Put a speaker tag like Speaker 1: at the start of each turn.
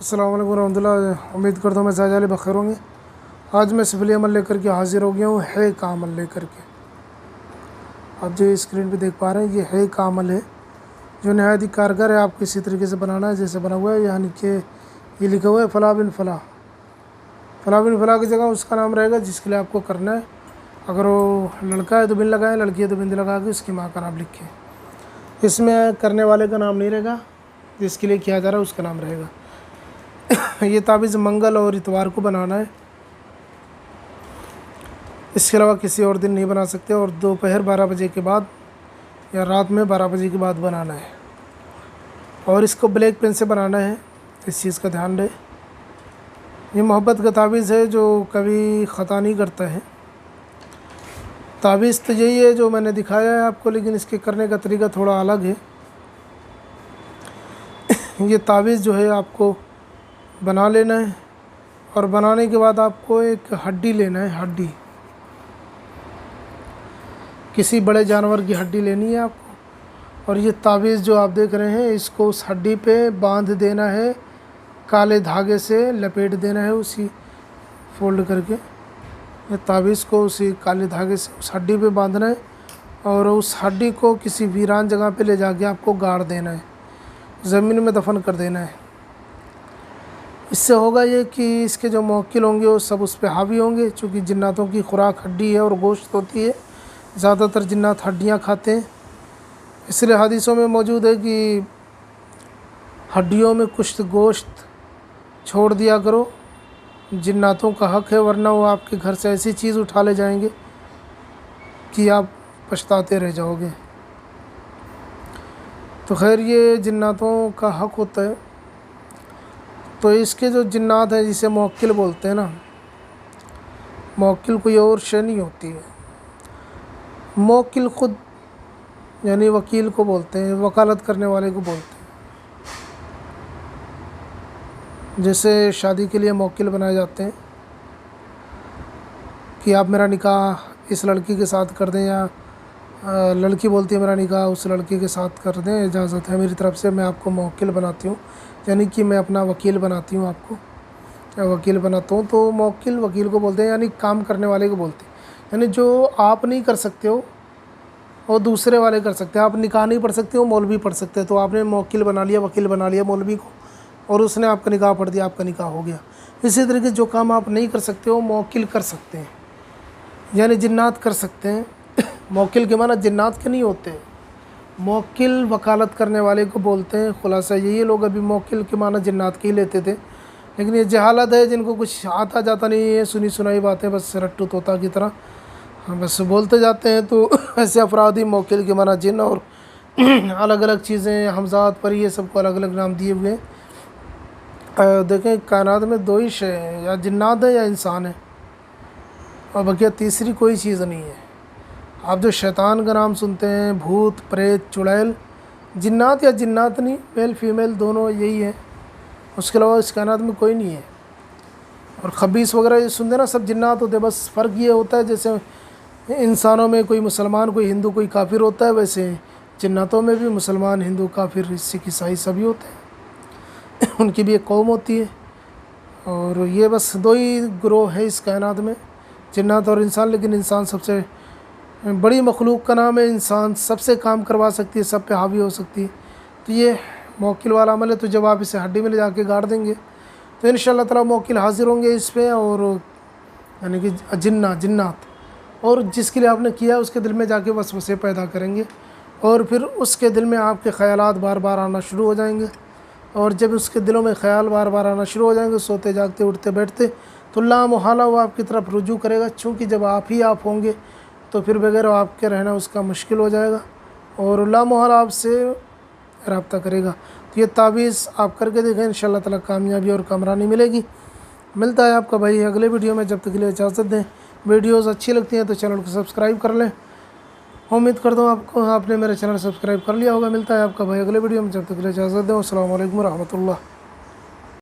Speaker 1: अस्सलाम वालेकुम रहमतुल्लाह। उम्मीद करता हूँ मैं साजाले बखैर होंगे। आज मैं सिफली अमल लेकर के हाजिर हो गया हूँ, है का अमल लेकर के। आप जो स्क्रीन पे देख पा रहे हैं, ये है का अमल है जो नहायत ही कारगर है। आपको इसी तरीके से बनाना है जैसे बना हुआ है, यानी कि ये लिखा हुआ है फ़लाह बिन फ़लाह। फ़लाह बिन फ़लाह की जगह उसका नाम रहेगा जिसके लिए आपको करना है। अगर वो लड़का है तो बिन लगाए, लड़की है तो बिंद लगा के उसकी माँ का नाम लिखें। इसमें करने वाले का नाम नहीं रहेगा, जिसके लिए किया जा रहा है उसका नाम रहेगा। ये ताबीज़ मंगल और इतवार को बनाना है, इसके अलावा किसी और दिन नहीं बना सकते, और दोपहर 12 बजे के बाद या रात में 12 बजे के बाद बनाना है। और इसको ब्लैक पेन से बनाना है, इस चीज़ का ध्यान रहे। ये मोहब्बत का ताबीज़ है जो कभी ख़ता नहीं करता है। ताबीज़ तो यही है जो मैंने दिखाया है आपको, लेकिन इसके करने का तरीका थोड़ा अलग है। ये ताबीज़ जो है आपको बना लेना है, और बनाने के बाद आपको एक हड्डी लेना है। हड्डी किसी बड़े जानवर की हड्डी लेनी है आपको, और ये ताबीज़ जो आप देख रहे हैं इसको उस हड्डी पे बांध देना है, काले धागे से लपेट देना है, उसी फोल्ड करके ये ताबीज़ को उसी काले धागे से उस हड्डी पे बांधना है, और उस हड्डी को किसी वीरान जगह पे ले जाके आपको गाड़ देना है, ज़मीन में दफन कर देना है। इससे होगा ये कि इसके जो मौक्किल होंगे वो सब उस पर हावी होंगे, चूँकि जिन्नातों की खुराक हड्डी है और गोश्त होती है। ज़्यादातर जिन्नात हड्डियाँ खाते हैं, इसलिए हदीसों में मौजूद है कि हड्डियों में कुछ गोश्त छोड़ दिया करो, जिन्नातों का हक़ है, वरना वो आपके घर से ऐसी चीज़ उठा ले जाएंगे कि आप पछताते रह जाओगे। तो खैर ये जिन्नातों का हक़ होता है। तो इसके जो जिन्नात हैं जिसे मौक्किल बोलते हैं ना, मौक्किल कोई और शय नहीं होती है। मौक्किल ख़ुद यानी वकील को बोलते हैं, वकालत करने वाले को बोलते हैं। जैसे शादी के लिए मौक्किल बनाए जाते हैं कि आप मेरा निकाह इस लड़की के साथ कर दें, या लड़की बोलती है मेरा निकाह उस लड़के के साथ कर दें, इजाज़त है मेरी तरफ़ से, मैं आपको मौक्किल बनाती हूँ, यानी कि मैं अपना वकील बनाती हूँ, आपको वकील बनाता हूँ। तो मौक्किल वकील को बोलते हैं, यानी काम करने वाले को बोलते हैं। यानी जो आप नहीं कर सकते हो वो दूसरे वाले कर सकते हैं। आप निकाह नहीं पढ़ सकते हो, मौलवी पढ़ सकते हैं, तो आपने मौक्किल बना लिया, वकील बना लिया मौलवी को, और उसने आपका निकाह पढ़ दिया, आपका निकाह हो गया। इसी तरीके जो काम आप नहीं कर सकते हो मौक्किल कर सकते हैं, यानी जिन्नात कर सकते हैं। मौक्किल के माना जिन्नात के नहीं होते, मौक्किल वकालत करने वाले को बोलते हैं। खुलासा यही है, लोग अभी मौक्किल के माना जिन्नात के ही लेते थे, लेकिन ये जहालत है, जिनको कुछ आता जाता नहीं है, सुनी सुनाई बातें बस रट्टू तोता की तरह बस बोलते जाते हैं। तो ऐसे अफराद ही मौक्किल के माना जिन और अलग अलग चीज़ें, हमजात पर, ये सबको अलग अलग नाम दिए हुए हैं। देखें कायनात में दो ही शय हैं, या जिन्नात है या इंसान है, और बकिया तीसरी कोई चीज़ नहीं है। आप जो शैतान का नाम सुनते हैं, भूत प्रेत चुड़ैल, जिन्नात या जिन्नात नहीं, मेल फीमेल दोनों यही है, उसके अलावा इस कायनात में कोई नहीं है। और खबीस वगैरह ये सुनते ना, सब जिन्नात होते हैं। बस फ़र्क ये होता है जैसे इंसानों में कोई मुसलमान कोई हिंदू कोई काफिर होता है, वैसे जिन्नातों में भी मुसलमान हिंदू काफिर सिख ईसाई सभी होते हैं। उनकी भी एक कौम होती है, और ये बस दो ही ग्रोह है इस कायनात में, जिन्नात और इंसान। लेकिन इंसान सबसे बड़ी मखलूक का नाम है, इंसान सबसे काम करवा सकती है, सब पे हावी हो सकती है। तो ये मौक्किल वाला अमल है। तो जब आप इसे हड्डी में ले जाके गाड़ देंगे तो इंशाअल्लाह ताला मौक्किल हाजिर होंगे इस पे, और यानी कि जिन्नात, और जिसके लिए आपने किया उसके दिल में जाके वसवसे पैदा करेंगे, और फिर उसके दिल में आपके ख़यालात बार बार आना शुरू हो जाएंगे। और जब उसके दिलों में ख़याल बार बार आना शुरू हो जाएंगे, सोते जागते उठते बैठते, तो लामोहला वो आपकी तरफ रुजू करेगा। चूँकि जब आप ही आप होंगे तो फिर बगैर आपके रहना उसका मुश्किल हो जाएगा, और लामोहला आपसे रब्ता करेगा। तो ये ताबीज़ आप करके देखें, इंशाअल्लाह ताला कामयाबी और कामरानी मिलेगी। मिलता है आपका भाई अगले वीडियो में, जब तक के लिए इजाज़त दें। वीडियोज़ अच्छी लगती हैं तो चैनल को सब्सक्राइब कर लें। उम्मीद करता हूँ आपने मेरा चैनल सब्सक्राइब कर लिया होगा। मिलता है आपका भाई अगले वीडियो में, जब तक के लिए इजाज़त दें। अस्सलाम वालेकुम रहमतुल्लाह।